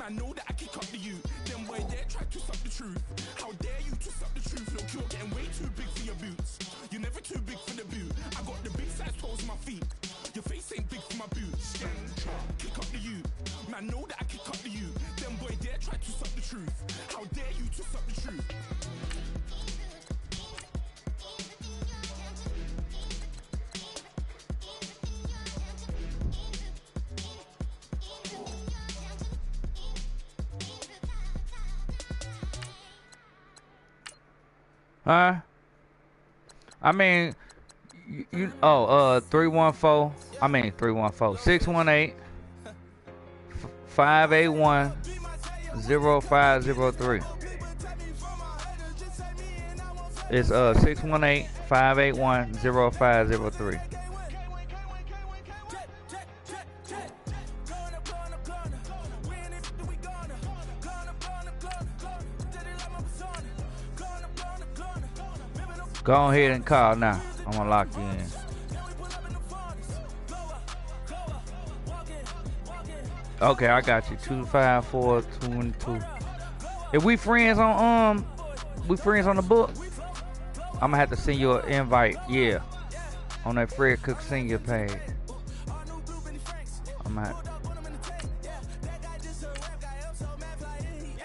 Man, know that I kick up the youth. Them boy there try to suck the truth. How dare you to suck the truth? Look, you're getting way too big for your boots. You're never too big for the boot. I got the big size toes on my feet. Your face ain't big for my boots. Kick up the youth. Man, know that I kick up the youth. Them boy there try to suck the truth. How dare you to suck the truth? Huh? I mean, 314. I mean 314. 618 581 0503. It's 618 581 0503. Go ahead and call now. I'm gonna lock you in. Okay, I got you. 25422. If we friends on the book, I'm gonna have to send you an invite. Yeah, on that Fred Cook Senior page.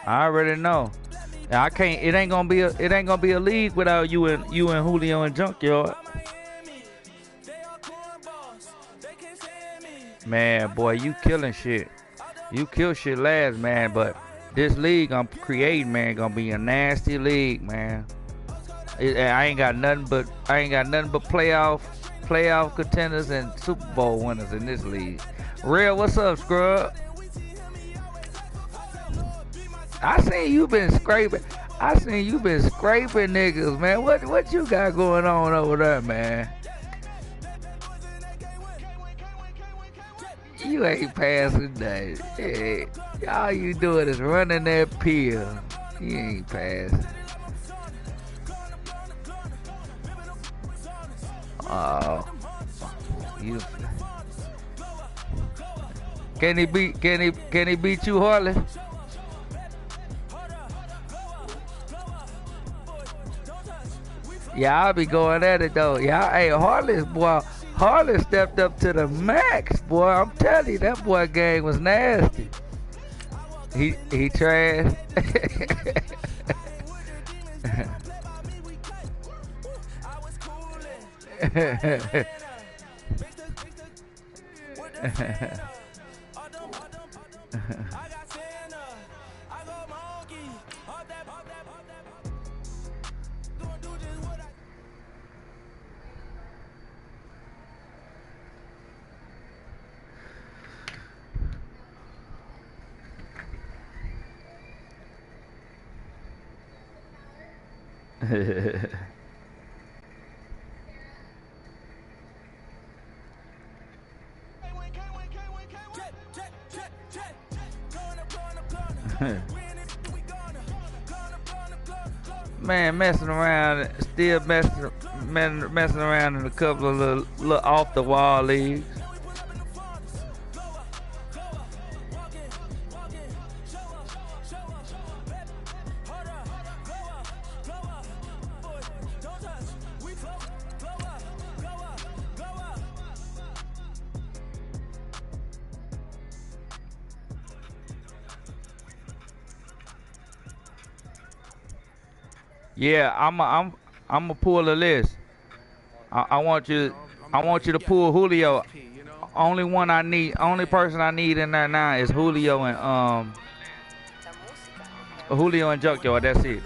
I already know. I can't. It ain't gonna be a league without you and Julio and Junkyard. Man, boy, you killing shit. You kill shit last, man. But this league I'm creating, man, gonna be a nasty league, man. I ain't got nothing but playoff contenders and Super Bowl winners in this league. Real, what's up, scrub? I seen you been scraping niggas, man. What you got going on over there, man? You ain't passing that. Hey, all you doing is running that pill. You ain't passing. Oh, you. Can he beat you, Harley? Yeah, I'll be going at it though. Yeah, hey, Harley stepped up to the max, boy. I'm telling you, that boy game was nasty. He trash. Man, messing around in a couple of little off the wall leagues. Yeah, I'm gonna pull a list. I want you to pull Julio. Only person I need in there now is Julio and Junkyard. That's it.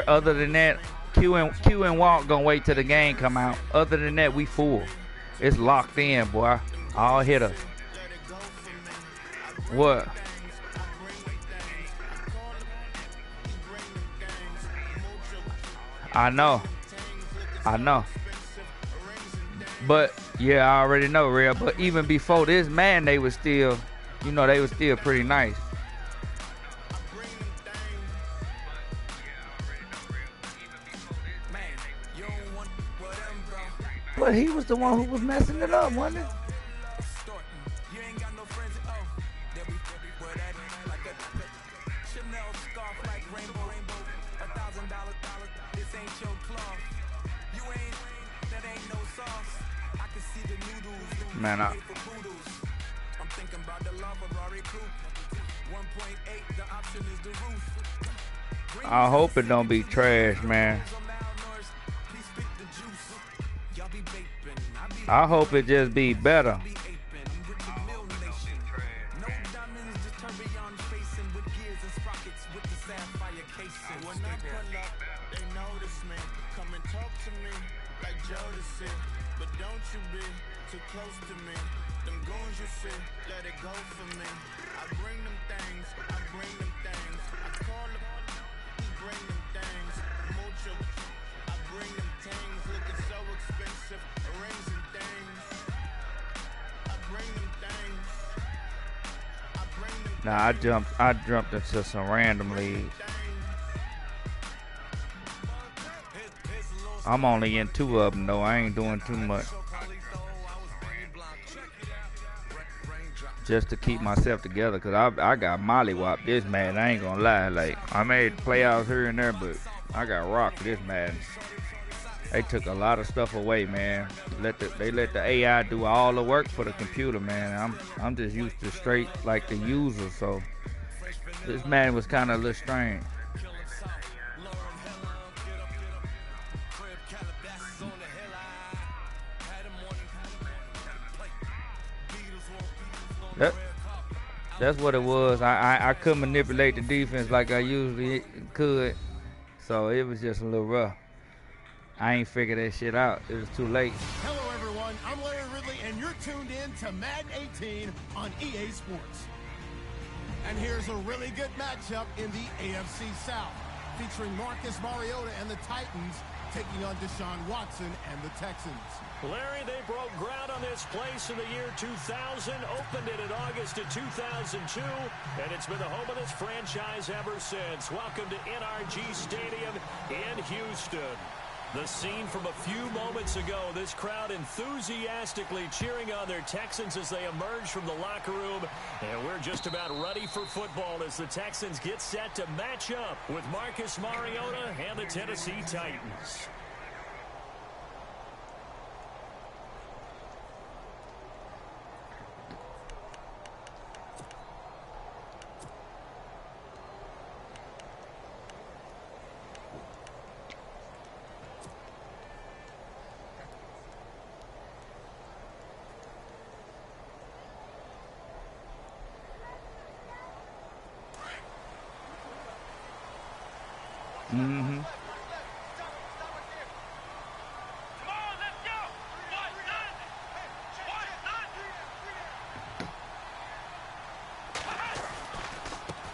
Other than that, Q and Walt gonna wait till the game come out. Other than that, we full. It's locked in, boy. All hitters. What? I know. But yeah, I already know, real. But even before this, man, they was still pretty nice. But he was the one who was messing it up, wasn't he? Man, I'm thinking about the lava Rari crew. 1.8, the option is the roof. I hope it don't be trash, man. I hope it just be better. But don't you be too close to me. Them goons you see, let it go for me. I bring them things, I bring them things. I call them, bring them things. Mucho, I bring them things. Looking so expensive, rings and things. I bring them things. I bring them things. Nah, I jumped into some random leagues. I'm only in 2 of them though. I ain't doing too much. Just to keep myself together, cause I got mollywopped this man. I ain't gonna lie. Like, I made playoffs here and there, but I got rocked this man. They took a lot of stuff away, man. They let the AI do all the work for the computer, man. I'm just used to straight like the user, so this man was kind of a little strange. That's what it was. I couldn't manipulate the defense like I usually could, so it was just a little rough. I ain't figured that shit out. It was too late. Hello, everyone. I'm Larry Ridley, and you're tuned in to Madden 18 on EA Sports. And here's a really good matchup in the AFC South, featuring Marcus Mariota and the Titans taking on Deshaun Watson and the Texans. Larry, they broke ground on this place in the year 2000, opened it in August of 2002, and it's been the home of this franchise ever since. Welcome to NRG Stadium in Houston. The scene from a few moments ago, this crowd enthusiastically cheering on their Texans as they emerge from the locker room. And we're just about ready for football as the Texans get set to match up with Marcus Mariota and the Tennessee Titans. Mm-hmm.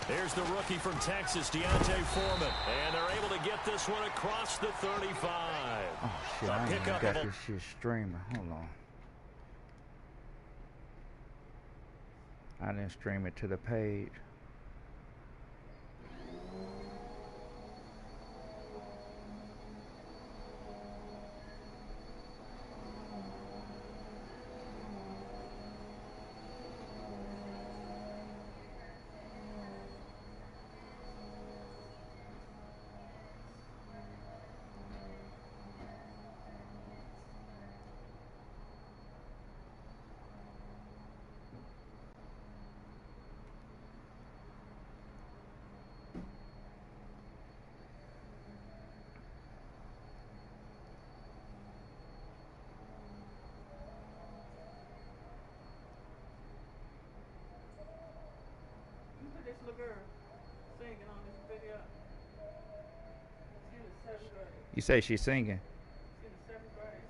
Here's the rookie from Texas, Deontay Foreman. And they're able to get this one across the 35. Oh, shit, I ain't got this shit streaming. Hold on. I didn't stream it to the page. This little girl singing on this video. She's in the 7th grade. You say she's singing? She's in the 7th grade.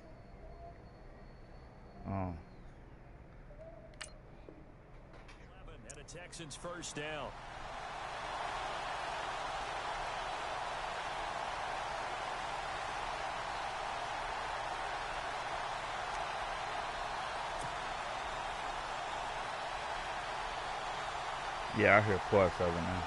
Oh. 11 and a Texans first down. Yeah, I hear parts of it now.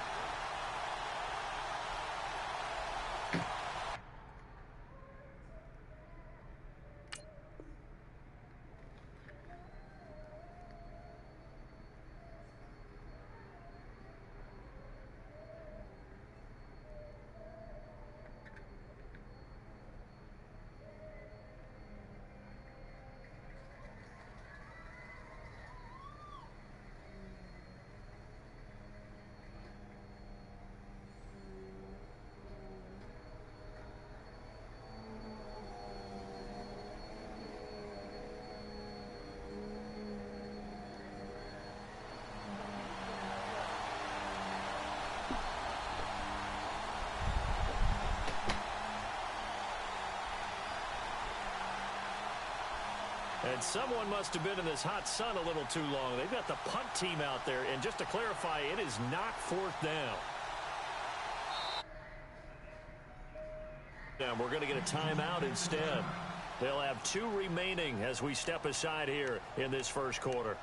And someone must have been in this hot sun a little too long. They've got the punt team out there. And just to clarify, it is not fourth down. And we're going to get a timeout instead. They'll have 2 remaining as we step aside here in this first quarter.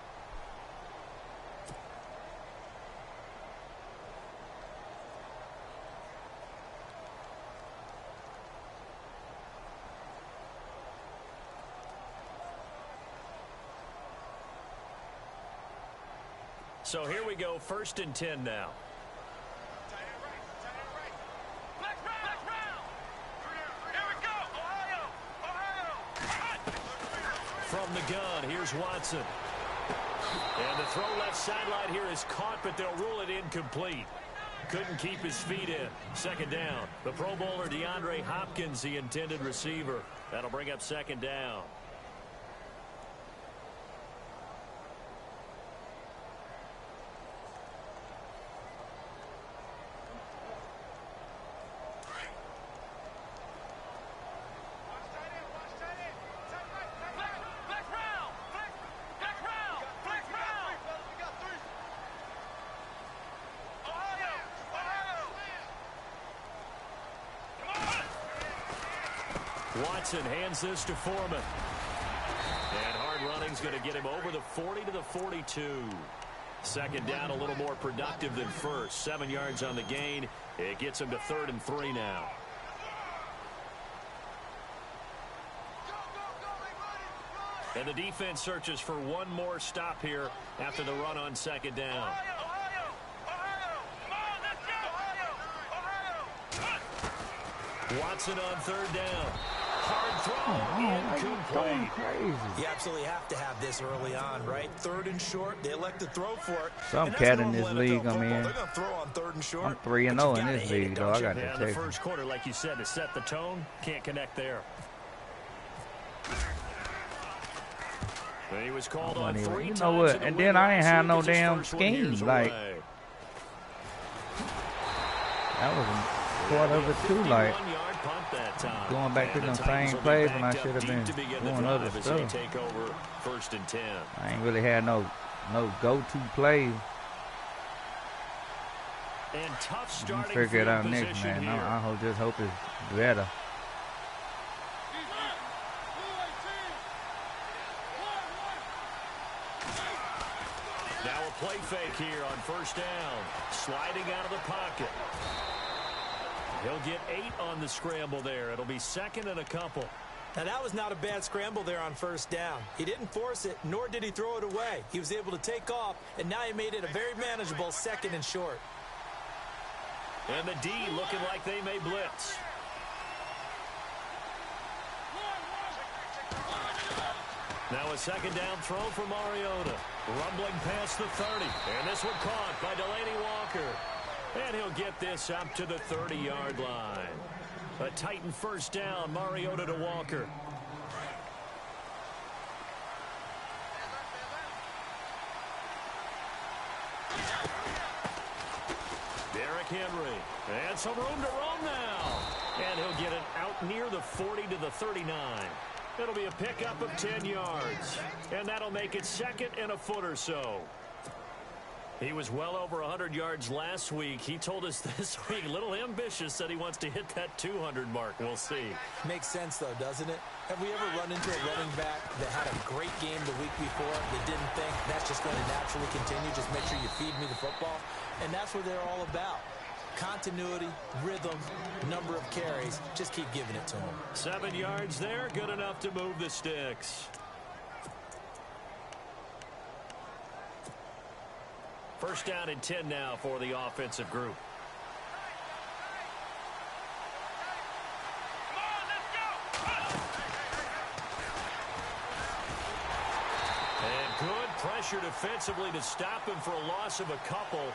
So here we go, 1st and 10 now. From the gun, here's Watson. And the throw left sideline here is caught, but they'll rule it incomplete. Couldn't keep his feet in. 2nd down. The Pro Bowler DeAndre Hopkins, the intended receiver. That'll bring up 2nd down. Watson hands this to Foreman. And hard running's going to get him over the 40 to the 42. 2nd down, a little more productive than first. 7 yards on the gain. It gets him to 3rd and 3 now. And the defense searches for one more stop here after the run on 2nd down. Watson on 3rd down. Hard throw, incomplete. You absolutely have to have this early on, right? 3rd and short, they elect to throw for it. Some cat in this league, I mean. They're going to throw on 3rd and short. I'm 3-0 in this league, though. I got to take take the first quarter, like you said, to set the tone. Can't connect there. And he was called on 3 times. You know what? And then I ain't have no damn scheme. Like, that was part of it, too. Like, going back to them same plays when I should have been doing other stuff. Take over 1st and 10. I ain't really had no go-to play. And tough You starting figure it out field next, position man. here. I just hope it's better. Now a play fake here on 1st down. Sliding out of the pocket. He'll get 8 on the scramble there. It'll be 2nd and a couple. Now, that was not a bad scramble there on 1st down. He didn't force it, nor did he throw it away. He was able to take off, and now he made it a very manageable 2nd and short. And the D looking like they may blitz. Now a 2nd down throw for Mariota. Rumbling past the 30. And this one caught by Delaney Walker. And he'll get this up to the 30-yard line. A Titan 1st down, Mariota to Walker. Derrick Henry. And some room to roam now. And he'll get it out near the 40 to the 39. It'll be a pickup of 10 yards. And that'll make it 2nd and a foot or so. He was well over 100 yards last week. He told us this week, a little ambitious, said he wants to hit that 200 mark. We'll see. Makes sense, though, doesn't it? Have we ever run into a running back that had a great game the week before that didn't think that's just going to naturally continue? Just make sure you feed me the football. And that's what they're all about. Continuity, rhythm, number of carries. Just keep giving it to him. 7 yards there, good enough to move the sticks. 1st down and 10 now for the offensive group. And good pressure defensively to stop him for a loss of a couple.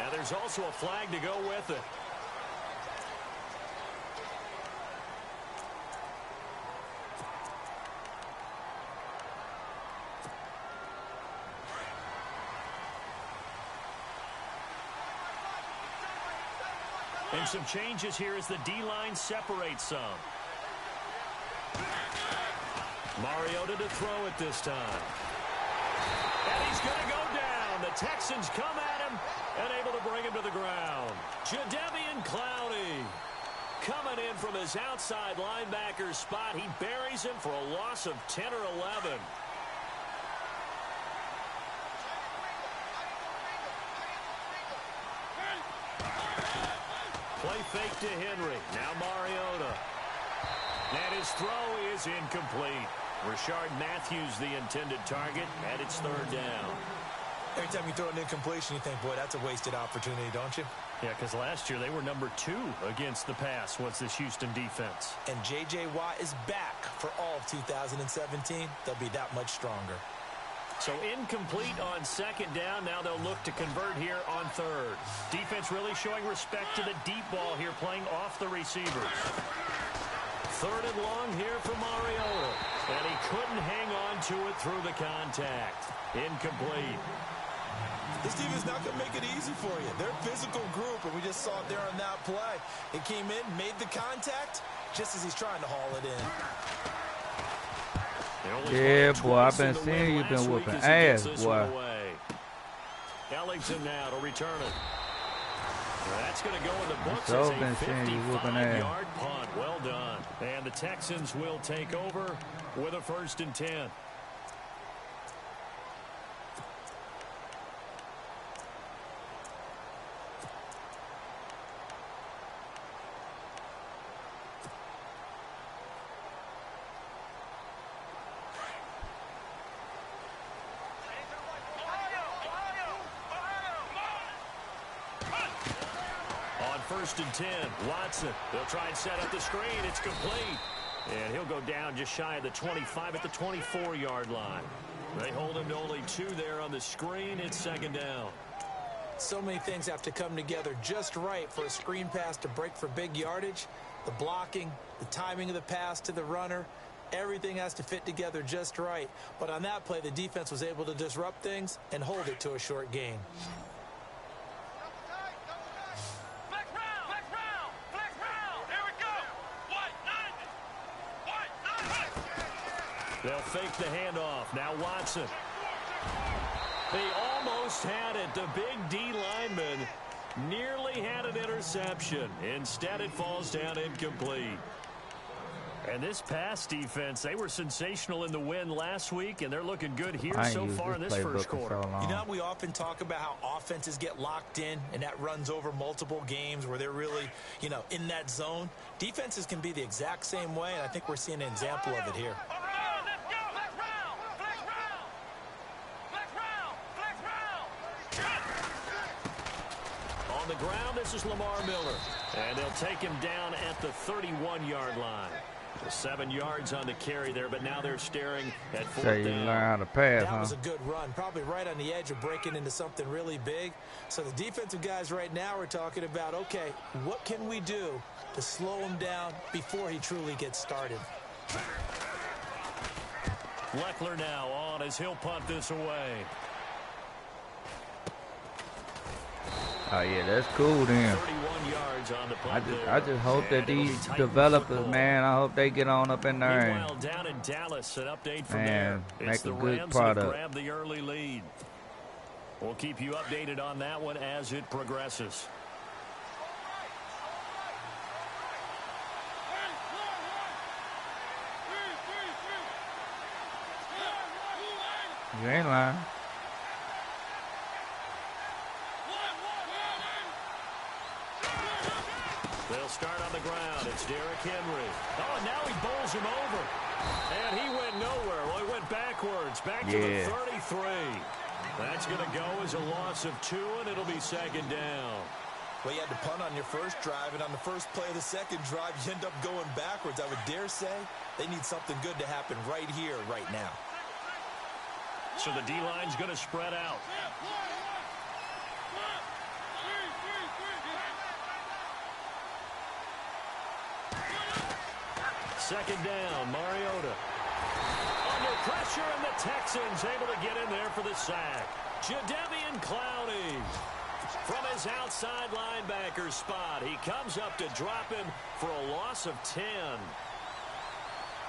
And there's also a flag to go with it. And some changes here as the D-line separates some. Mariota to throw it this time. And he's going to go down. The Texans come at him and able to bring him to the ground. Jadeveon Clowney coming in from his outside linebacker spot. He buries him for a loss of 10 or 11. Play fake to Henry. Now Mariota. And his throw is incomplete. Rashard Matthews the intended target, and it's third down. Every time you throw an incompletion, you think, boy, that's a wasted opportunity, don't you? Yeah, because last year they were number 2 against the pass was this Houston defense. And J.J. Watt is back for all of 2017. They'll be that much stronger. So incomplete on second down. Now they'll look to convert here on third. Defense really showing respect to the deep ball here, playing off the receivers. Third and long here for Mariota. And he couldn't hang on to it through the contact. Incomplete. This team is not going to make it easy for you. They're a physical group, and we just saw it there on that play. It came in, made the contact, just as he's trying to haul it in. Yeah, boy, I've been seeing you been whooping ass, boy. Ellington now to return it. That's going to go in the books So as a been seeing you whooping ass. 55-yard punt. Well done. And the Texans will take over with a 1st and 10. First and 10, Watson. They'll try and set up the screen. It's complete. And he'll go down just shy of the 25 at the 24-yard line. They hold him to only 2 there on the screen. It's second down. So many things have to come together just right for a screen pass to break for big yardage. The blocking, the timing of the pass to the runner, everything has to fit together just right. But on that play, the defense was able to disrupt things and hold it to a short gain. They'll fake the handoff. Now Watson. They almost had it. The big D lineman nearly had an interception. Instead, it falls down incomplete. And this pass defense, they were sensational in the win last week, and they're looking good here so far in this first quarter. You know, we often talk about how offenses get locked in, and that runs over multiple games where they're really, you know, in that zone. Defenses can be the exact same way, and I think we're seeing an example of it here. On the ground, this is Lamar Miller. And they'll take him down at the 31-yard line. 7 yards on the carry there, but now they're staring at 4th So you down. learn how to pass, That was a good run, probably right on the edge of breaking into something really big. So the defensive guys right now are talking about, okay, what can we do to slow him down before he truly gets started? Leckler now on as he'll punt this away. Oh, yeah, that's cool then. 31 yards on the punt I just hope that these developers, man, I hope they get on up in there Meanwhile, down in Dallas, an update from and there. make It's a the good Rams product. that grab the early lead. We'll keep you updated on that one as it progresses. You ain't lying. They'll start on the ground. It's Derrick Henry. Oh, and now he bowls him over. And he went nowhere. Well, he went backwards. Back to the 33. That's going to go as a loss of 2, and it'll be second down. Well, you had to punt on your first drive, and on the first play of the second drive, you end up going backwards. I would dare say they need something good to happen right here, right now. So the D-line's going to spread out. Second down, Mariota. Under pressure, and the Texans able to get in there for the sack. Jadeveon Clowney from his outside linebacker spot. He comes up to drop him for a loss of 10.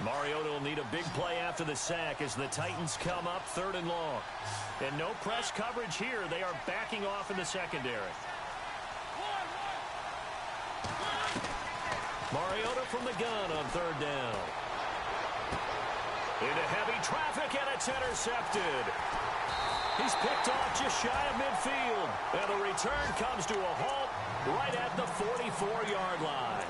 Mariota will need a big play after the sack as the Titans come up 3rd and long. And no press coverage here. They are backing off in the secondary. Mariota from the gun on 3rd down. Into heavy traffic, and it's intercepted. He's picked off just shy of midfield. And the return comes to a halt right at the 44-yard line.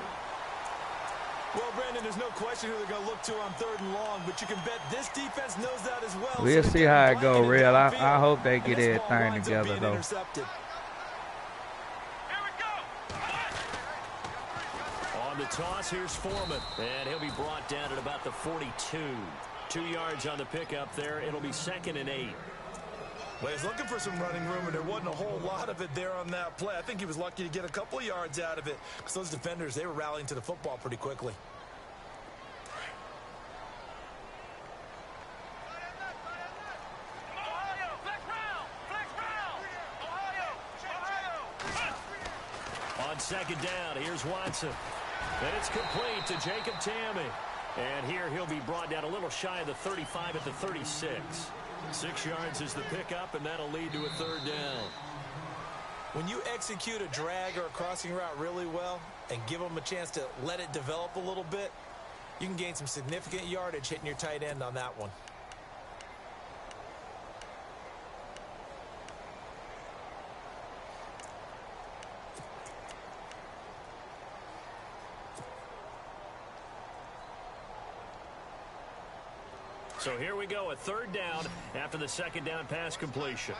Well, Brandon, there's no question who they're going to look to on 3rd and long, but you can bet this defense knows that as well. We'll see how it go, Real. I hope they get everything together, though. On the toss, here's Foreman, and he'll be brought down at about the 42. 2 yards on the pickup there. It'll be 2nd and 8. Well, he's looking for some running room, and there wasn't a whole lot of it there on that play. I think he was lucky to get a couple of yards out of it because those defenders, they were rallying to the football pretty quickly. On 2nd down, here's Watson. And it's complete to Jacob Tamme. And here he'll be brought down a little shy of the 35 at the 36. 6 yards is the pickup, and that'll lead to a 3rd down. When you execute a drag or a crossing route really well and give them a chance to let it develop a little bit, you can gain some significant yardage hitting your tight end on that one. So here we go, a 3rd down after the 2nd down pass completion.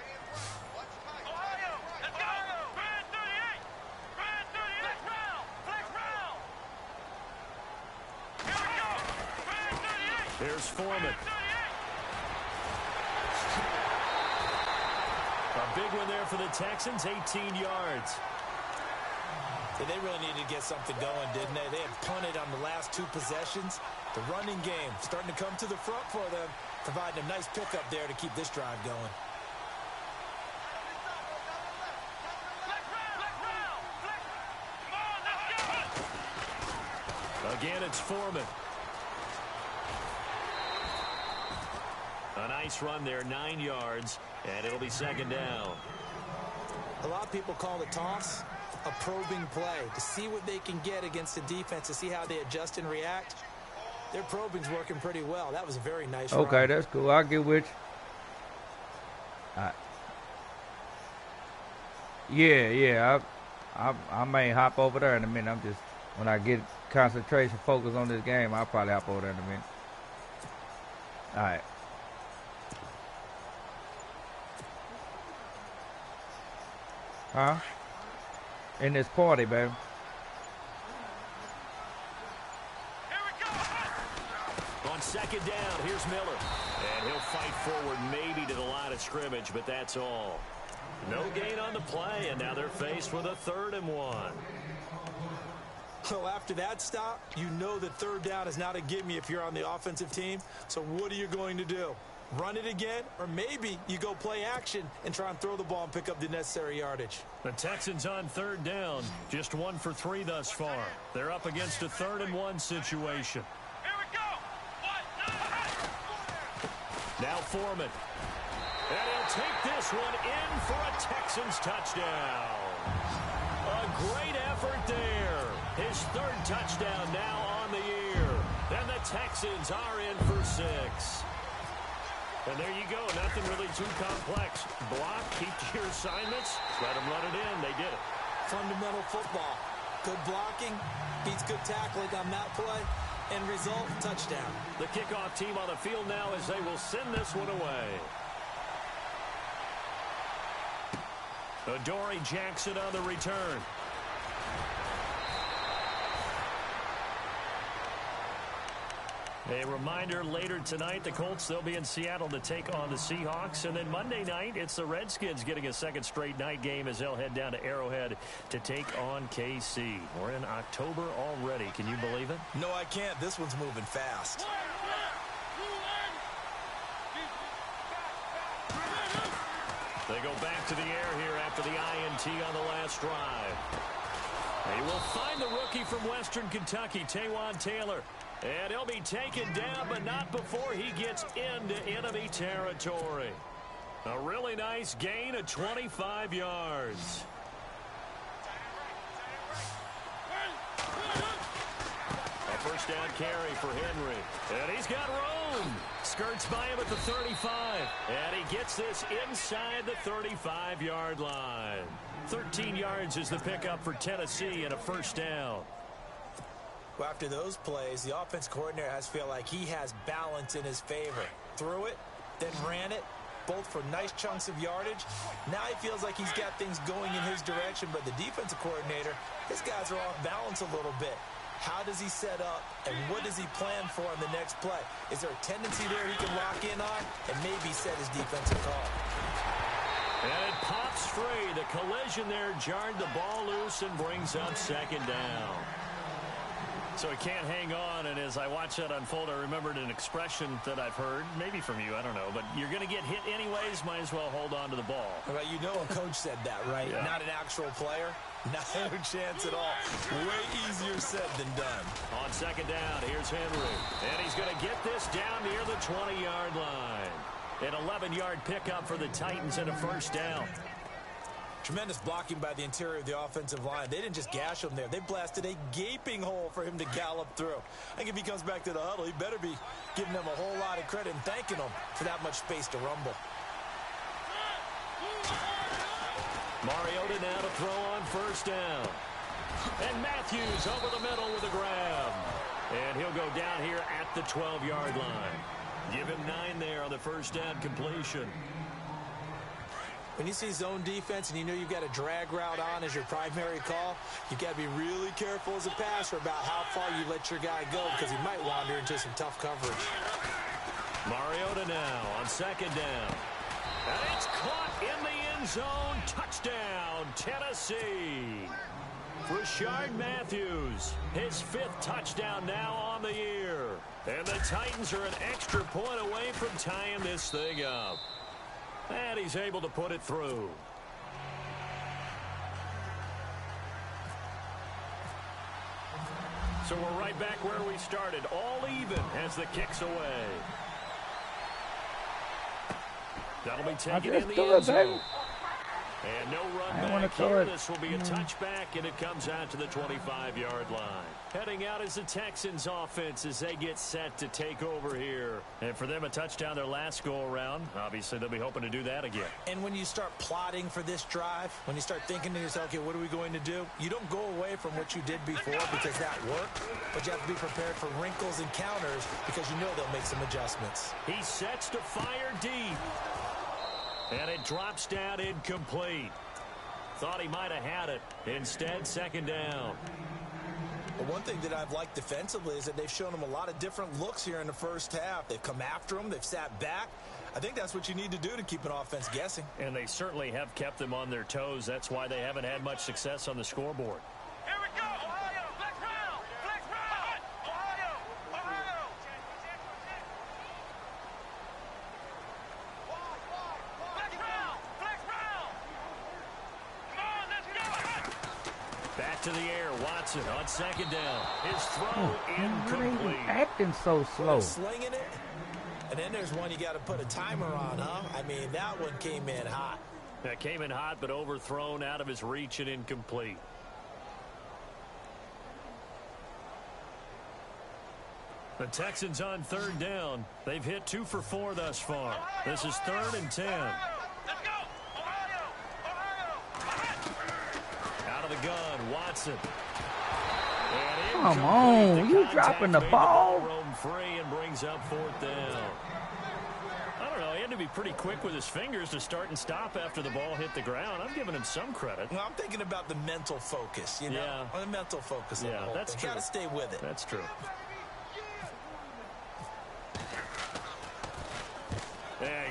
Here's Foreman. A big one there for the Texans, 18 yards. Yeah, they really needed to get something going, didn't they? They had punted on the last 2 possessions. The running game starting to come to the front for them, providing a nice pickup there to keep this drive going. Again, it's Foreman. A nice run there, 9 yards, and it'll be 2nd down. A lot of people call the toss a probing play to see what they can get against the defense, to see how they adjust and react. Their probing's working pretty well. That was a very nice run. Okay, that's cool. I'll get with you. Yeah. I may hop over there in a minute. I'm just, when I get concentration focus on this game, I'll probably hop over there in a minute. All right. Huh? In this party, baby. On 2nd down, here's Miller. And he'll fight forward maybe to the line of scrimmage, but that's all. No gain on the play, and now they're faced with a 3rd and 1. So after that stop, you know that 3rd down is not a gimme if you're on the offensive team. So what are you going to do? Run it again, or maybe you go play action and try and throw the ball and pick up the necessary yardage. The Texans on 3rd down, just 1 for 3 thus far. They're up against a 3rd and 1 situation. Here we go. Now Foreman. And he'll take this one in for a Texans touchdown. A great effort there. His 3rd touchdown now on the year. And the Texans are in for 6. And there you go, nothing really too complex. Block, keep to your assignments, let them run it in. They did it. Fundamental football. Good blocking, beats good tackling on that play. End result, touchdown. The kickoff team on the field now as they will send this one away. Adoree Jackson on the return. A reminder, later tonight, the Colts, they'll be in Seattle to take on the Seahawks. And then Monday night, it's the Redskins getting a 2nd straight night game as they'll head down to Arrowhead to take on KC. We're in October already. Can you believe it? No, I can't. This one's moving fast. They go back to the air here after the INT on the last drive. They will find the rookie from Western Kentucky, Taywan Taylor. And he'll be taken down, but not before he gets into enemy territory. A really nice gain of 25 yards. A first down carry for Henry. And he's got room. Skirts by him at the 35. And he gets this inside the 35-yard line. 13 yards is the pickup for Tennessee and a first down. Well, after those plays, the offense coordinator has to feel like he has balance in his favor. Threw it, then ran it, both for nice chunks of yardage. Now he feels like he's got things going in his direction, but the defensive coordinator, his guys are off balance a little bit. How does he set up, and what does he plan for in the next play? Is there a tendency there he can lock in on and maybe set his defensive call? And it pops free. The collision there jarred the ball loose and brings up second down. So he can't hang on, and as I watch that unfold, I remembered an expression that I've heard, maybe from you, I don't know, but you're going to get hit anyways, might as well hold on to the ball. Well, you know a coach said that, right? Yeah. Not an actual player. Not a chance at all. Way easier said than done. On second down, here's Henry. And he's going to get this down near the 20-yard line. An 11-yard pickup for the Titans and a first down. Tremendous blocking by the interior of the offensive line. They didn't just gash him there. They blasted a gaping hole for him to gallop through. I think if he comes back to the huddle, he better be giving them a whole lot of credit and thanking them for that much space to rumble. Mariota now to throw on first down. And Matthews over the middle with a grab. And he'll go down here at the 12-yard line. Give him 9 there on the first down completion. When you see zone defense and you know you've got a drag route on as your primary call, you've got to be really careful as a passer about how far you let your guy go because he might wander into some tough coverage. Mariota now on second down. And it's caught in the end zone. Touchdown, Tennessee. Rashard Matthews, his 5th touchdown now on the year. And the Titans are an extra point away from tying this thing up. And he's able to put it through. So we're right back where we started, all even as the kick's away. That'll be taken in the end zone. And no run back here. This will be a touchback, and it comes out to the 25-yard line. Heading out is the Texans offense as they get set to take over here. And for them, a touchdown their last go-around. Obviously, they'll be hoping to do that again. And when you start plotting for this drive, when you start thinking to yourself, okay, what are we going to do? You don't go away from what you did before because that worked, but you have to be prepared for wrinkles and counters because you know they'll make some adjustments. He sets to fire deep. And it drops down incomplete. Thought he might have had it. Instead, second down. Well, one thing that I've liked defensively is that they've shown him a lot of different looks here in the first half. They've come after him. They've sat back. I think that's what you need to do to keep an offense guessing. And they certainly have kept them on their toes. That's why they haven't had much success on the scoreboard. Here we go, Ohio! Flex round! Flex round! Ohio! Ohio! Flex round! Flex round! Come on, let's go! Back to the air. Watson on second down. His throw incomplete. Acting so slow. Slinging it. And then there's one you got to put a timer on, huh? I mean, that one came in hot. That came in hot, but overthrown, out of his reach and incomplete. The Texans on third down. They've hit 2 for 4 thus far. This is 3rd and 10. Let's go! Ohio! Ohio! Out of the gun, Watson. Come on, you dropping the ball? Roam free and brings up 4th down. I don't know, he had to be pretty quick with his fingers to start and stop after the ball hit the ground. I'm giving him some credit. Well, I'm thinking about the mental focus, you know? Yeah. The mental focus. Yeah, that's true. Got to stay with it. That's true.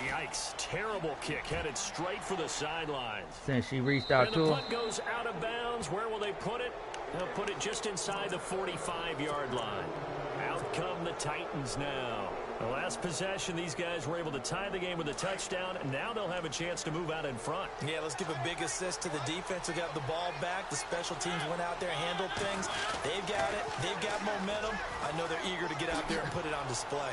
Yikes. Terrible kick headed straight for the sidelines. Since she reached out And to the him. punt goes out of bounds. Where will they put it? They'll put it just inside the 45-yard line. Out come the Titans now. The last possession, these guys were able to tie the game with a touchdown. Now they'll have a chance to move out in front. Yeah, let's give a big assist to the defense who got the ball back. The special teams went out there, handled things. They've got it. They've got momentum. I know they're eager to get out there and put it on display.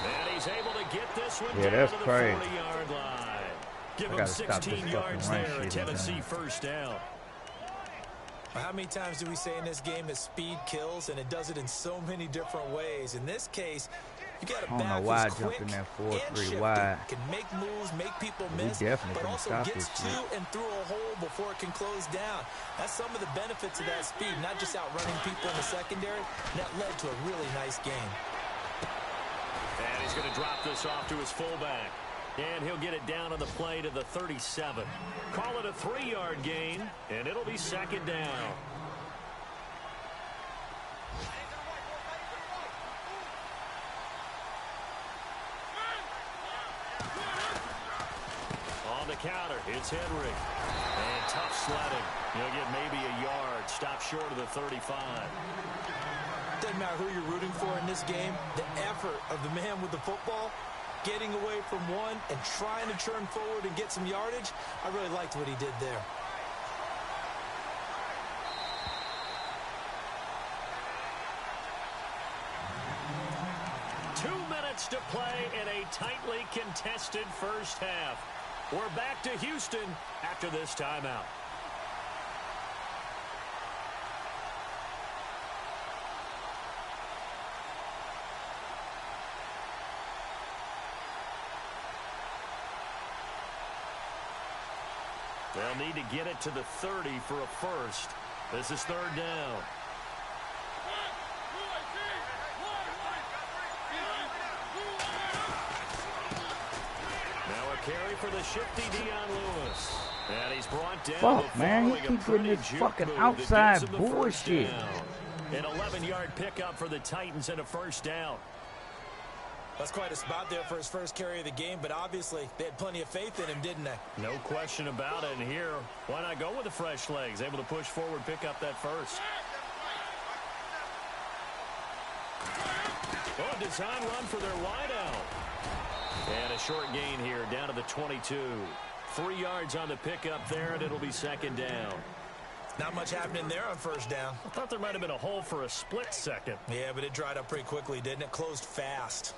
And he's able to get this one Yeah, down that's to the crazy. 40-yard line. Give I him gotta stop this 16 yards fucking run there, a shit Tennessee again. first down. How many times do we say in this game that speed kills, and it does it in so many different ways? In this case, you got a I don't know back why I who's jumped quick in that and 4-3 shifty, wide. can make moves, make people We miss, definitely but can also stop gets this to shit. and through a hole before it can close down. That's some of the benefits of that speed, not just outrunning people in the secondary. That led to a really nice game. And he's going to drop this off to his fullback. And he'll get it down on the play to the 37. Call it a 3-yard gain, and it'll be second down. On the counter, it's Henry. And tough sledding. He'll get maybe a yard. Stop short of the 35. Doesn't matter who you're rooting for in this game. The effort of the man with the football, getting away from one and trying to turn forward and get some yardage, I really liked what he did there. To play in a tightly contested first half. We're back to Houston after this timeout. They'll need to get it to the 30 for a first. This is third down. Carry for the shifty Dion Lewis. And he's brought down. Fuck, man. He keep getting this fucking outside bullshit. An 11-yard pickup for the Titans and a first down. That's quite a spot there for his first carry of the game, but obviously they had plenty of faith in him, didn't they? No question about it. And here, why not go with the fresh legs? Able to push forward, pick up that first. Oh, design run for their wideout. And a short gain here down to the 22. 3 yards on the pickup there, and it'll be second down. Not much happening there on first down. I thought there might have been a hole for a split second. Yeah, but it dried up pretty quickly, didn't it? Closed fast.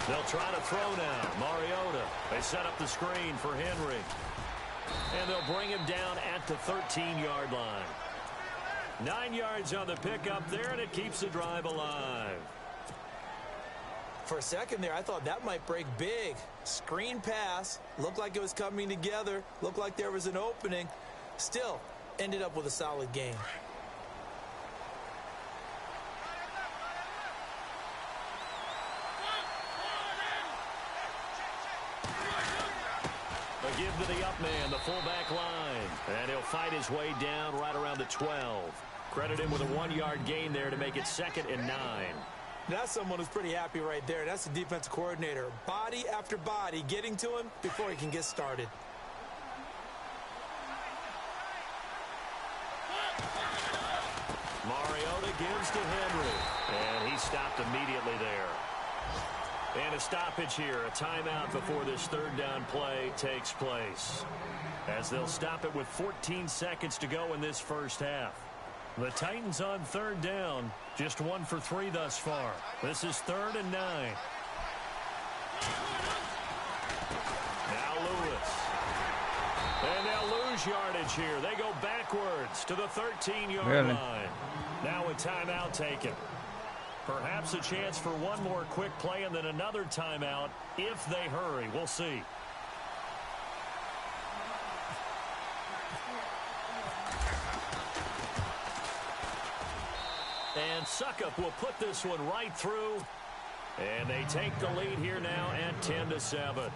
They'll try to throw now. Mariota. They set up the screen for Henry. And they'll bring him down at the 13-yard line. 9 yards on the pickup there, and it keeps the drive alive. For a second there, I thought that might break big. Screen pass. Looked like it was coming together. Looked like there was an opening. Still, ended up with a solid game. A give to the up man, the fullback line. And he'll fight his way down right around the 12. Credit him with a 1-yard gain there to make it 2nd and 9. That's someone who's pretty happy right there. That's the defensive coordinator. Body after body getting to him before he can get started. Mariota gives to Henry. And he stopped immediately there. And a stoppage here, a timeout before this third down play takes place. As they'll stop it with 14 seconds to go in this first half. The Titans on third down, just 1 for 3 thus far. This is 3rd and 9. Now Lewis. And they'll lose yardage here. They go backwards to the 13-yard line. Now a timeout taken. Perhaps a chance for one more quick play and then another timeout if they hurry. We'll see. And Suckup will put this one right through. And they take the lead here now at 10-7.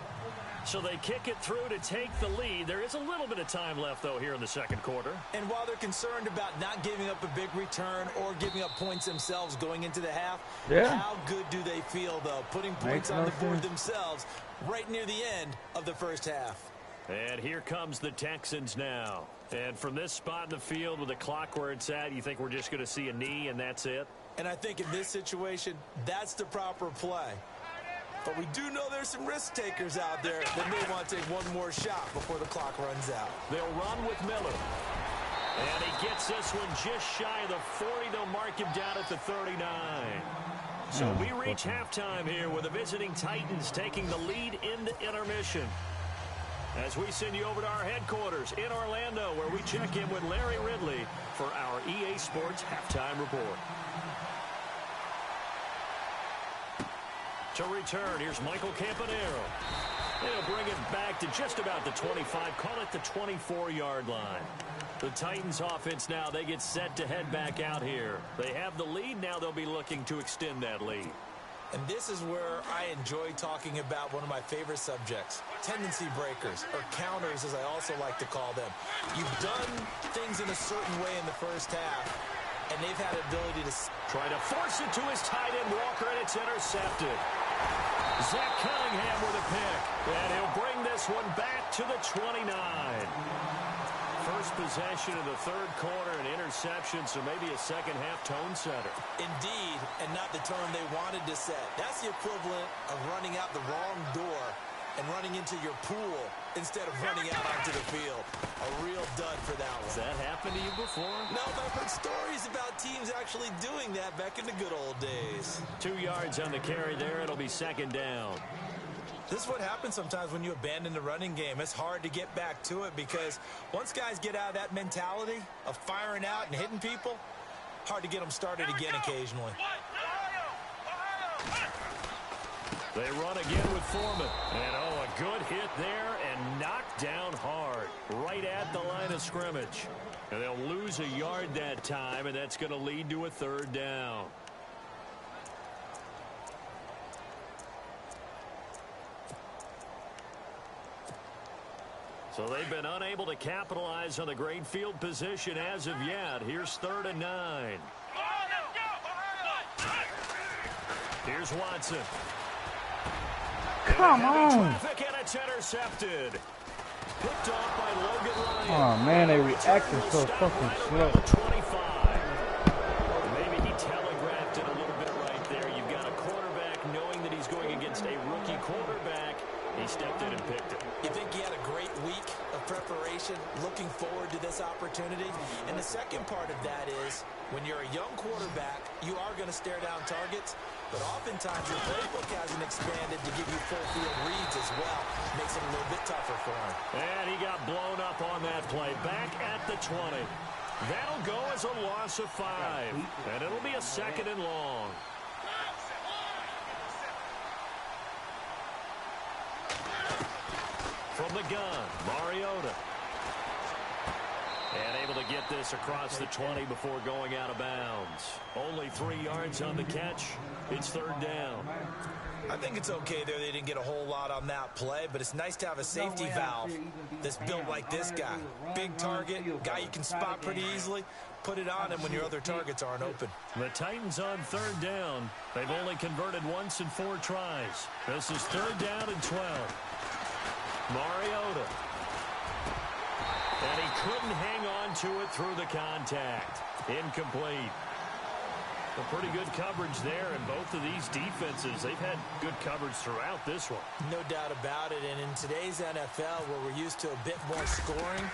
So they kick it through to take the lead. There is a little bit of time left, though, here in the second quarter. And while they're concerned about not giving up a big return or giving up points themselves going into the half, how good do they feel, though, putting points on the board themselves right near the end of the first half? And here comes the Texans now. And from this spot in the field with the clock where it's at, you think we're just going to see a knee and that's it? And I think in this situation, that's the proper play. But we do know there's some risk takers out there that may want to take one more shot before the clock runs out. They'll run with Miller. And he gets this one just shy of the 40. They'll mark him down at the 39. So we reach halftime here with the visiting Titans taking the lead in the intermission. As we send you over to our headquarters in Orlando, where we check in with Larry Ridley for our EA Sports Halftime Report. To return, here's Michael Campanero. They'll bring it back to just about the 25, call it the 24-yard line. The Titans offense now, they get set to head back out here. They have the lead, now they'll be looking to extend that lead. And this is where I enjoy talking about one of my favorite subjects, tendency breakers, or counters as I also like to call them. You've done things in a certain way in the first half, and they've had ability to try to force it to his tight end Walker, and it's intercepted. Zach Cunningham with a pick, and he'll bring this one back to the 29. First possession of the third quarter, an interception, so maybe a second-half tone setter. Indeed, and not the tone they wanted to set. That's the equivalent of running out the wrong door and running into your pool instead of running out onto the field. A real dud for that one. Has that happened to you before? No, but I've heard stories about teams actually doing that back in the good old days. 2 yards on the carry there. It'll be second down. This is what happens sometimes when you abandon the running game. It's hard to get back to it because once guys get out of that mentality of firing out and hitting people, hard to get them started again occasionally. They run again with Foreman. And, a good hit there and knocked down hard right at the line of scrimmage. And they'll lose a yard that time, and that's going to lead to a third down. So they've been unable to capitalize on the great field position as of yet. Here's 3rd and 9. Here's Watson. Come on. Traffic, and it's intercepted. Picked off by Logan Ryan. Oh, man, they reacted so fucking slow. 25. Maybe he telegraphed it a little bit right there. You've got a quarterback knowing that he's going against a rookie quarterback. He stepped in and picked it. You think he had a great week of preparation, looking forward to this opportunity? And the second part of that is, when you're a young quarterback, you are going to stare down targets, but oftentimes your playbook hasn't expanded to give you full field reads as well. Makes it a little bit tougher for him. And he got blown up on that play. Back at the 20. That'll go as a loss of 5. And it'll be a 2nd and long. From the gun, Mariota. And able to get this across the 20 before going out of bounds. Only 3 yards on the catch. It's 3rd down. I think it's okay there. They didn't get a whole lot on that play, but it's nice to have a safety valve that's built like this guy. Big target, guy you can spot pretty easily. Put it on him when your other targets aren't open. The Titans on 3rd down. They've only converted once in 4 tries. This is 3rd down and 12. Mariota. And he couldn't hang on to it through the contact. Incomplete. A pretty good coverage there, and both of these defenses, they've had good coverage throughout this one. No doubt about it, and in today's NFL, where we're used to a bit more scoring,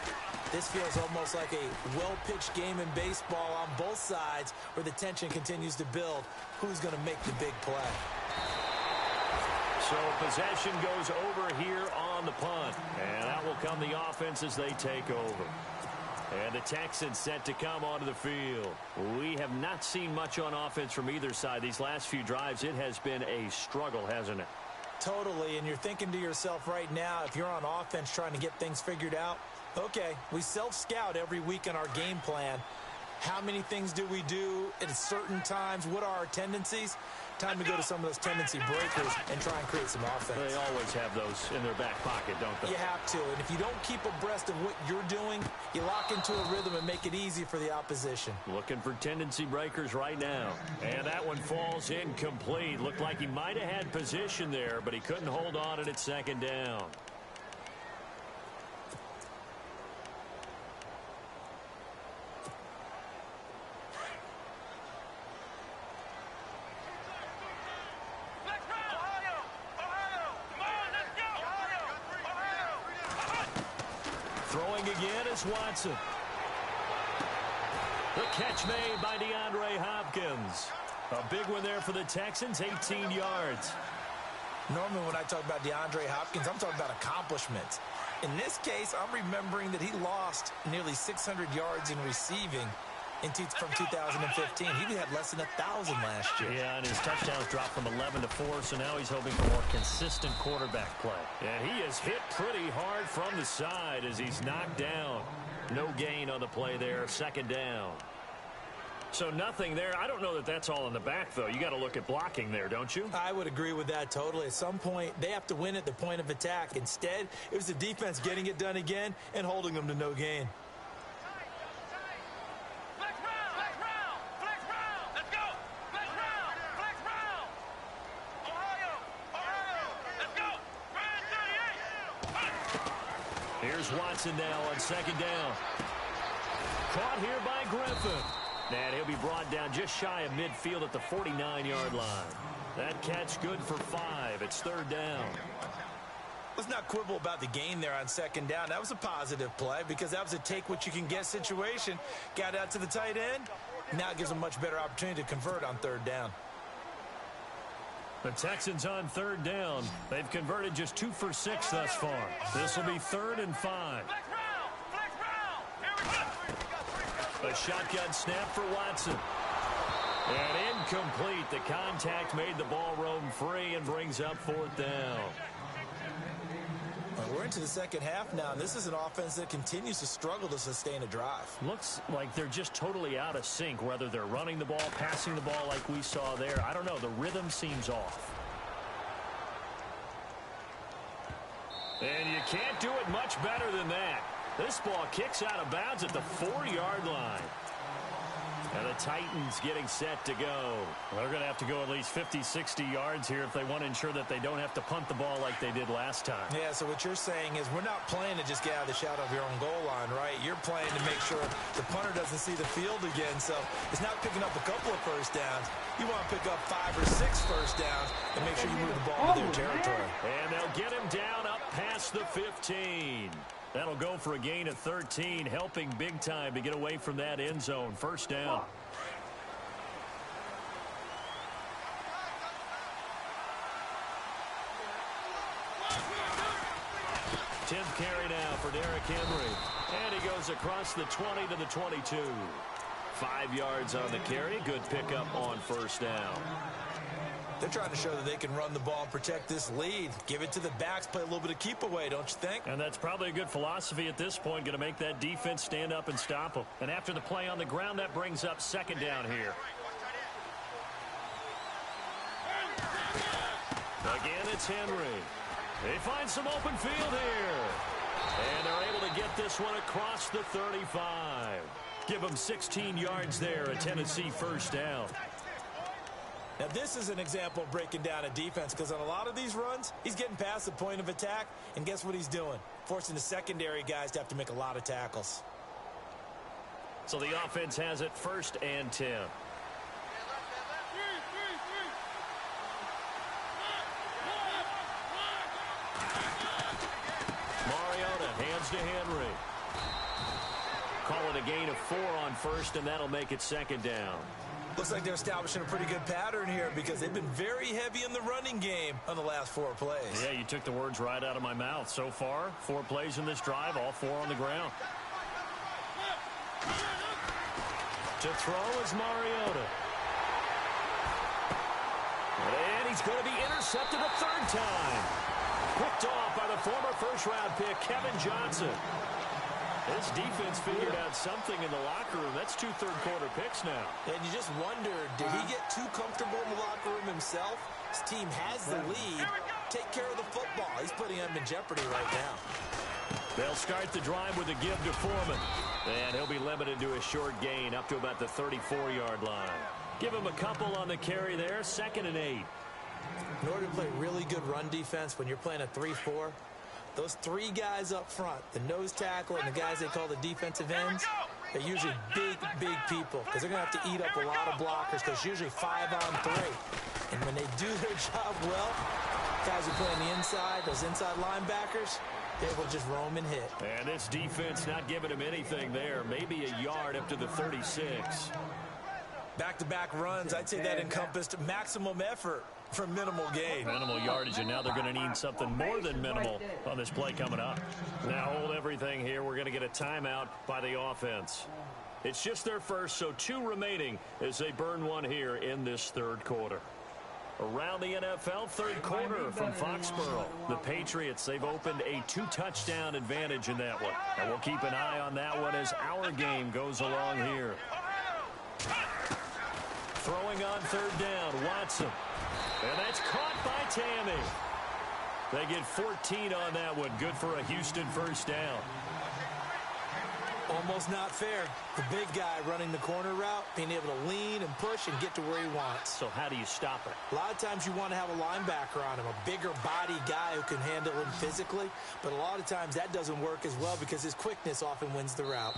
this feels almost like a well-pitched game in baseball on both sides, where the tension continues to build. Who's going to make the big play? So possession goes over here on the punt, and out will come the offense as they take over. And the Texans set to come onto the field. We have not seen much on offense from either side. These last few drives, it has been a struggle, hasn't it? Totally, and you're thinking to yourself right now, if you're on offense trying to get things figured out, okay, we self-scout every week in our game plan. How many things do we do at certain times? What are our tendencies? Time to go to some of those tendency breakers and try and create some offense. They always have those in their back pocket, don't they? You have to. And if you don't keep abreast of what you're doing, you lock into a rhythm and make it easy for the opposition. Looking for tendency breakers right now. And that one falls incomplete. Looked like he might have had position there, but he couldn't hold on and it's second down. Throwing again is Watson. The catch made by DeAndre Hopkins. A big one there for the Texans, 18 yards. Normally when I talk about DeAndre Hopkins, I'm talking about accomplishments. In this case, I'm remembering that he lost nearly 600 yards in receiving from 2015. He had less than 1,000 last year. Yeah, and his touchdowns dropped from 11 to 4, so now he's hoping for more consistent quarterback play. Yeah, he is hit pretty hard from the side as he's knocked down. No gain on the play there, second down. So nothing there. I don't know that that's all in the back, though. You got to look at blocking there, don't you? I would agree with that totally. At some point, they have to win at the point of attack. Instead, it was the defense getting it done again and holding them to no gain. Here's Watson now on second down. Caught here by Griffin. And he'll be brought down just shy of midfield at the 49-yard line. That catch good for 5. It's third down. Let's not quibble about the gain there on second down. That was a positive play because that was a take-what-you-can-get situation. Got out to the tight end. Now it gives them a much better opportunity to convert on third down. The Texans on third down. They've converted just 2 for 6 thus far. This will be 3rd and 5. A shotgun snap for Watson. And incomplete. The contact made the ball roam free and brings up 4th down. We're into the second half now, and this is an offense that continues to struggle to sustain a drive. Looks like they're just totally out of sync, whether they're running the ball, passing the ball like we saw there. I don't know. The rhythm seems off. And you can't do it much better than that. This ball kicks out of bounds at the 4-yard line. And the Titans getting set to go. They're going to have to go at least 50, 60 yards here if they want to ensure that they don't have to punt the ball like they did last time. Yeah, so what you're saying is we're not playing to just get out of the shadow of your own goal line, right? You're playing to make sure the punter doesn't see the field again. So it's not picking up a couple of first downs. You want to pick up 5 or 6 first downs and make sure you move the ball to their territory. And they'll get him down up past the 15. That'll go for a gain of 13, helping big time to get away from that end zone. First down. 10th carry now for Derrick Henry. And he goes across the 20 to the 22. 5 yards on the carry. Good pickup on first down. They're trying to show that they can run the ball and protect this lead. Give it to the backs, play a little bit of keep away, don't you think? And that's probably a good philosophy at this point, going to make that defense stand up and stop them. And after the play on the ground, that brings up second down here. Again, it's Henry. They find some open field here. And they're able to get this one across the 35. Give them 16 yards there, a Tennessee first down. Now, this is an example of breaking down a defense because on a lot of these runs, he's getting past the point of attack, and guess what he's doing? Forcing the secondary guys to have to make a lot of tackles. So the offense has it 1st and 10. Mariota hands to Henry. Call it a gain of 4 on first, and that'll make it second down. Looks like they're establishing a pretty good pattern here because they've been very heavy in the running game on the last 4 plays. Yeah, you took the words right out of my mouth. So far, 4 plays in this drive, all 4 on the ground. To throw is Mariota. And he's going to be intercepted a 3rd time. Picked off by the former first-round pick, Kevin Johnson. This defense figured out something in the locker room. That's 2 third-quarter picks now. And you just wonder, did he get too comfortable in the locker room himself? His team has the lead. Take care of the football. He's putting them in jeopardy right now. They'll start the drive with a give to Foreman. And he'll be limited to a short gain up to about the 34-yard line. Give him a couple on the carry there, 2nd and 8. In order to play really good run defense when you're playing a 3-4, those 3 guys up front, the nose tackle and the guys they call the defensive ends, they're usually big people because they're going to have to eat up a lot of blockers because it's usually 5-on-3. And when they do their job well, guys who play on the inside, those inside linebackers, they will just roam and hit. And this defense not giving him anything there. Maybe a yard up to the 36. Back-to-back runs, I'd say that encompassed maximum effort for minimal gain. Minimal yardage, and now they're going to need something more than minimal on this play coming up. Now hold everything here. We're going to get a timeout by the offense. It's just their first, so 2 remaining as they burn one here in this third quarter. Around the NFL, third quarter from Foxborough. The Patriots, they've opened a 2-touchdown advantage in that one. And we'll keep an eye on that one as our game goes along here. Throwing on third down, Watson. And that's caught by Tammy. They get 14 on that one. Good for a Houston first down. Almost not fair. The big guy running the corner route, being able to lean and push and get to where he wants. So how do you stop it? A lot of times you want to have a linebacker on him, a bigger body guy who can handle him physically. But a lot of times that doesn't work as well because his quickness often wins the route.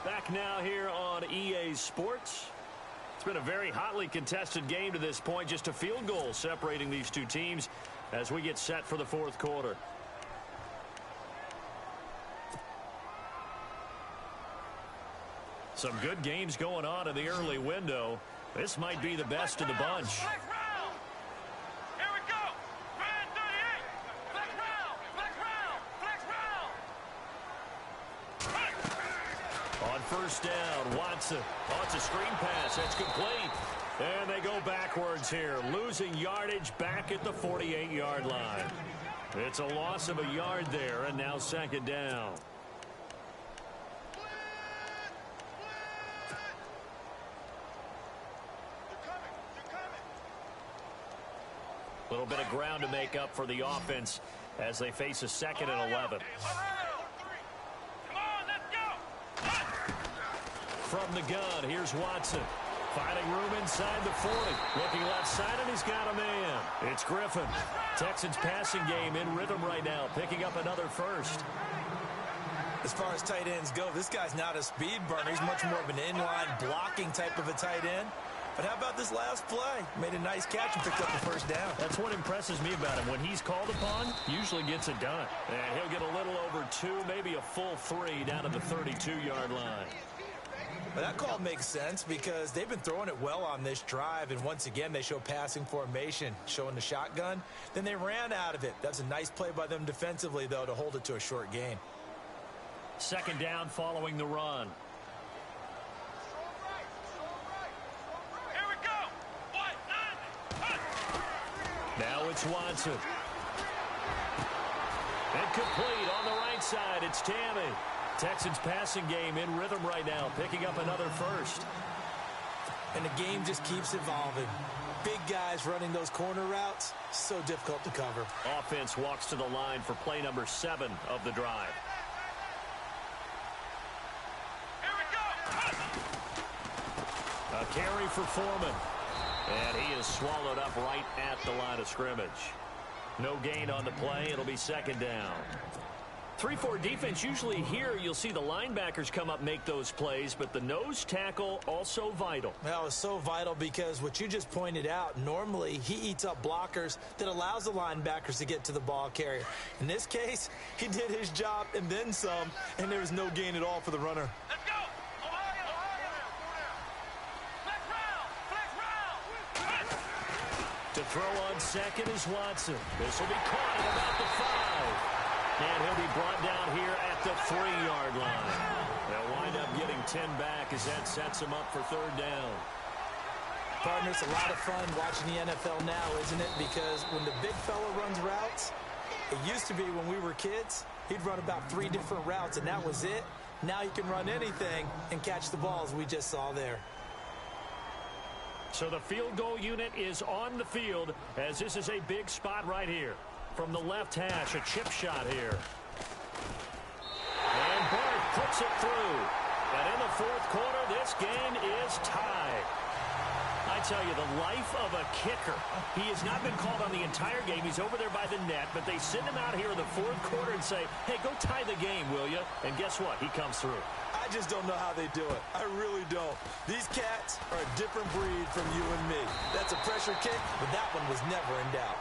Back now here on EA Sports. It's been a very hotly contested game to this point. Just a field goal separating these two teams as we get set for the fourth quarter. Some good games going on in the early window. This might be the best of the bunch. Here we go. Man 38. Flex round. Flex round. Flex round. On first down, Watson. Oh, it's a screen pass. That's complete. And they go backwards here, losing yardage back at the 48-yard line. It's a loss of a yard there, and now second down. A little bit of ground to make up for the offense as they face a 2nd and 11. Come on, let's go. From the gun, here's Watson. Finding room inside the 40. Looking left side, and he's got a man. It's Griffin. Texans passing game in rhythm right now, picking up another first. As far as tight ends go, this guy's not a speed burner. He's much more of an inline blocking type of a tight end. But how about this last play? Made a nice catch and picked up the first down. That's what impresses me about him. When he's called upon, usually gets it done. And he'll get a little over 2, maybe a full 3 down to the 32-yard line. But that call makes sense because they've been throwing it well on this drive. And once again, they show passing formation, showing the shotgun. Then they ran out of it. That's a nice play by them defensively, though, to hold it to a short gain. Second down following the run. Now it's Watson. And complete on the right side. It's Tammy. Texans passing game in rhythm right now, picking up another first. And the game just keeps evolving. Big guys running those corner routes, so difficult to cover. Offense walks to the line for play number 7 of the drive. Here we go. A carry for Foreman. And he is swallowed up right at the line of scrimmage. No gain on the play. It'll be second down. 3-4 defense, usually here you'll see the linebackers come up, make those plays, but the nose tackle also vital. Well, it's so vital because what you just pointed out, normally he eats up blockers that allows the linebackers to get to the ball carrier. In this case, he did his job and then some, and there was no gain at all for the runner. Let's go. Ohio. Flex round. Flex round. To throw on second is Watson. This will be caught at about the 5. And he'll be brought down here at the 3-yard line. They'll wind up getting 10 back as that sets him up for third down. Partner, it's a lot of fun watching the NFL now, isn't it? Because when the big fella runs routes, it used to be when we were kids, He'd run about 3 different routes, and that was it. Now he can run anything and catch the balls we just saw there. So the field goal unit is on the field as this is a big spot right here. From the left hash, a chip shot here. And Bart puts it through. And in the fourth quarter, this game is tied. I tell you, the life of a kicker. He has not been called on the entire game. He's over there by the net, but they send him out here in the fourth quarter and say, hey, go tie the game, will you? And guess what? He comes through. I just don't know how they do it. I really don't. These cats are a different breed from you and me. That's a pressure kick, but that one was never in doubt.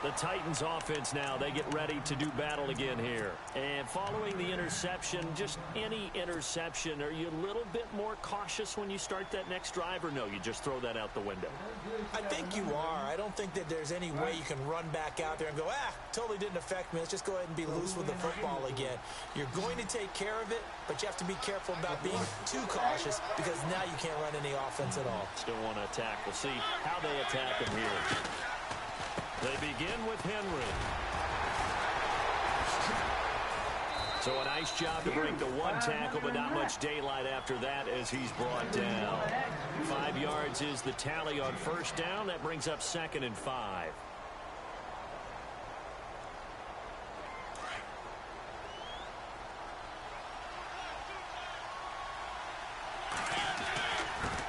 The Titans offense now, they get ready to do battle again here. And following the interception, just any interception, are you a little bit more cautious when you start that next drive, or no, you just throw that out the window? I think you are. I don't think that there's any way you can run back out there and go, totally didn't affect me. Let's just go ahead and be loose with the football again. You're going to take care of it, but you have to be careful about being too cautious because now you can't run any offense at all. Still want to attack. We'll see how they attack him here. They begin with Henry. So a nice job to break the one tackle, but not much daylight after that as he's brought down. 5 yards is the tally on first down. That brings up 2nd and 5.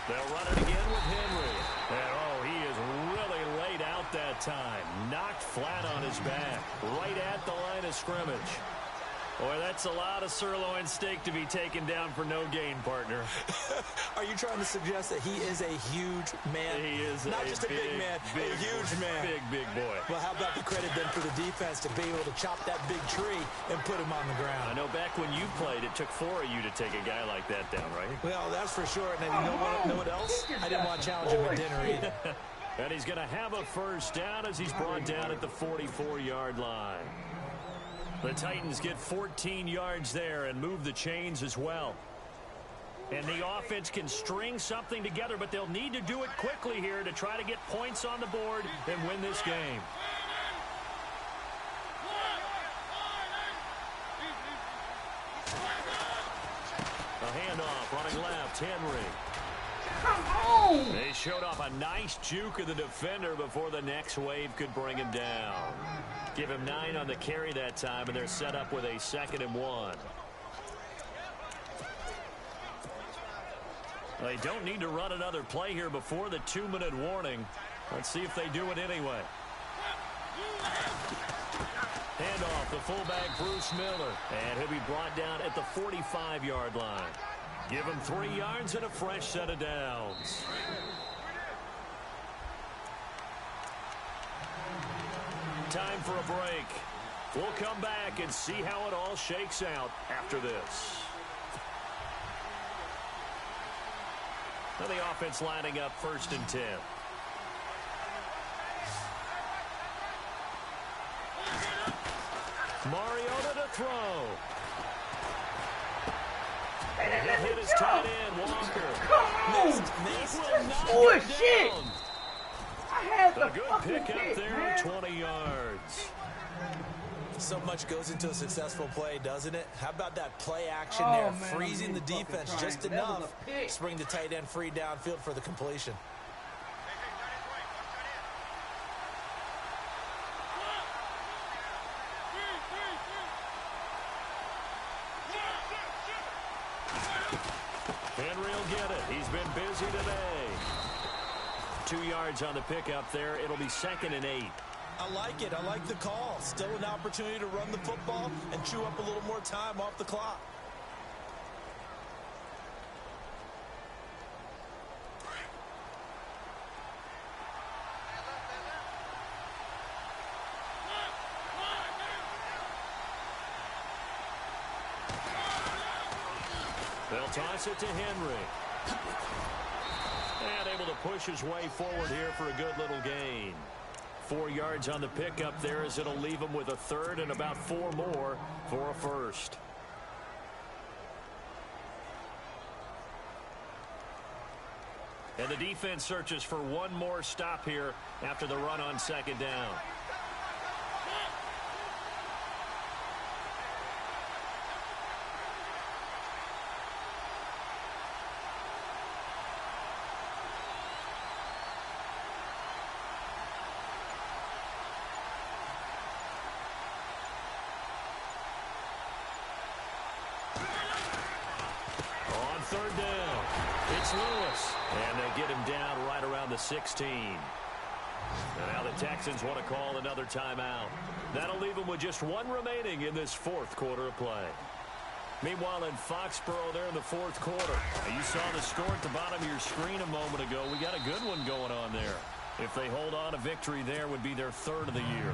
They'll run it again with Henry. And, he is really laid out that time. Knocked flat on his back. Right at the line of scrimmage. Boy, that's a lot of sirloin steak to be taken down for no gain, partner. Are you trying to suggest that he is a huge man? He is not just a big man, a huge man. Big boy. Well, how about the credit then for the defense to be able to chop that big tree and put him on the ground? I know back when you played, it took 4 of you to take a guy like that down, right? Well, that's for sure. And then you know what else? I didn't want to challenge him at dinner either. And he's going to have a first down as he's brought down at the 44-yard line. The Titans get 14 yards there and move the chains as well. And the offense can string something together, but they'll need to do it quickly here to try to get points on the board and win this game. A handoff running left, Henry. Come on! They showed off a nice juke of the defender before the next wave could bring him down. Give him 9 on the carry that time, and they're set up with a 2nd and 1. They don't need to run another play here before the 2-minute warning. Let's see if they do it anyway. Handoff, the fullback, Bruce Miller. And he'll be brought down at the 45-yard line. Give him 3 yards and a fresh set of downs. Time for a break. We'll come back and see how it all shakes out after this. Now the offense lining up 1st and 10. Mariota to throw. And he'll hit his tight end, Walker. Bullshit! I had the a good pickup there, 20 yards. So much goes into a successful play, doesn't it? How about that play action there, freezing the defense just enough to bring the tight end free downfield for the completion. Henry will get it. He's been busy today. 2 yards on the pickup there. It'll be 2nd and 8. I like it. I like the call. Still an opportunity to run the football and chew up a little more time off the clock. They'll toss it to Henry. And able to push his way forward here for a good little gain. 4 yards on the pickup there as it'll leave him with a 3rd and about 4 more for a first. And the defense searches for one more stop here after the run on 2nd down. third down. It's Lewis, and they get him down right around the 16. And now the Texans want to call another timeout. That'll leave them with just one remaining in this fourth quarter of play. Meanwhile, in Foxborough, there in the fourth quarter. You saw the score at the bottom of your screen a moment ago. We got a good one going on there. If they hold on, a victory there would be their third of the year.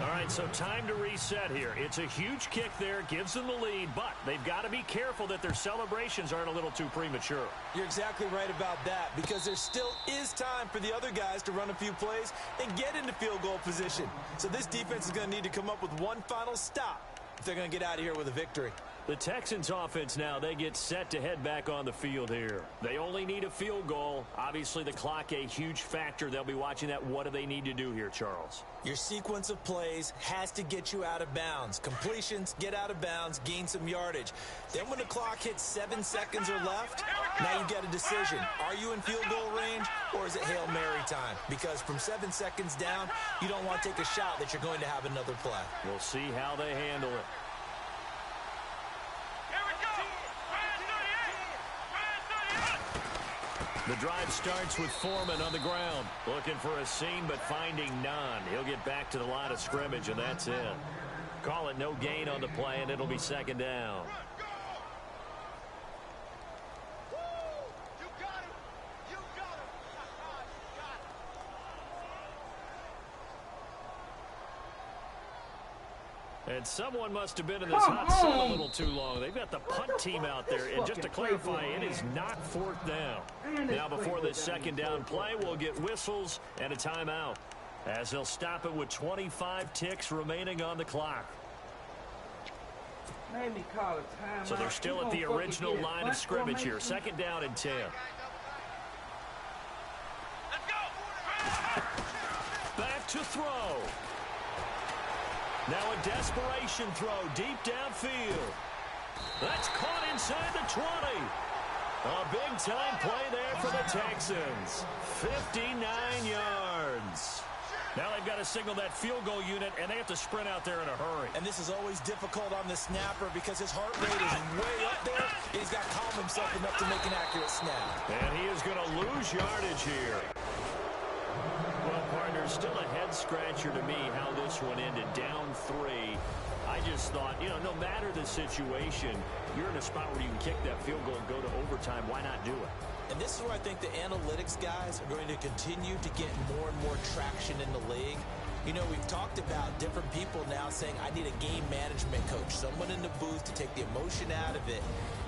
All right, so time to reset here. It's a huge kick there, gives them the lead, but they've got to be careful that their celebrations aren't a little too premature. You're exactly right about that, because there still is time for the other guys to run a few plays and get into field goal position. So this defense is going to need to come up with one final stop if they're going to get out of here with a victory. The Texans offense now, they get set to head back on the field here. They only need a field goal. Obviously, the clock a huge factor. They'll be watching that. What do they need to do here, Charles? Your sequence of plays has to get you out of bounds. Completions, get out of bounds, gain some yardage. Then when the clock hits 7 seconds or left, now you get a decision. Are you in field goal range, or is it Hail Mary time? Because from 7 seconds down, you don't want to take a shot that you're going to have another play. We'll see how they handle it. The drive starts with Foreman on the ground. Looking for a seam, but finding none. He'll get back to the line of scrimmage, and that's it. Call it no gain on the play, and it'll be second down. And someone must have been in this hot sun a little too long. They've got the punt team out there. And just to clarify, it is not fourth down. Now before this second down play, we'll get whistles and a timeout, as they'll stop it with 25 ticks remaining on the clock. So they're still at the original line of scrimmage here. Second down and 10. Back to throw. Now a desperation throw deep downfield. That's caught inside the 20. A big-time play there for the Texans. 59 yards. Now they've got to signal that field goal unit, and they have to sprint out there in a hurry. And this is always difficult on the snapper because his heart rate is way up there, and he's got to calm himself enough to make an accurate snap. And he is going to lose yardage here. Well, partner, still a head-scratcher to me how this one ended. Down 3. I just thought, you know, no matter the situation, you're in a spot where you can kick that field goal and go to overtime. Why not do it? And this is where I think the analytics guys are going to continue to get more and more traction in the league. You know, we've talked about different people now saying, I need a game management coach, someone in the booth to take the emotion out of it.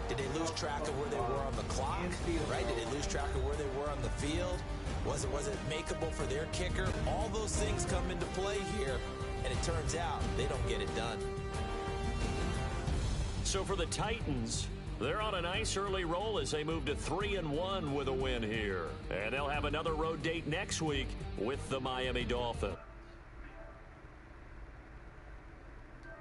Did they lose track of where they were on the clock? Right? Did they lose track of where they were on the field? Was it makeable for their kicker? All those things come into play here, and it turns out they don't get it done. So for the Titans, they're on a nice early roll as they move to 3-1 with a win here. And they'll have another road date next week with the Miami Dolphins.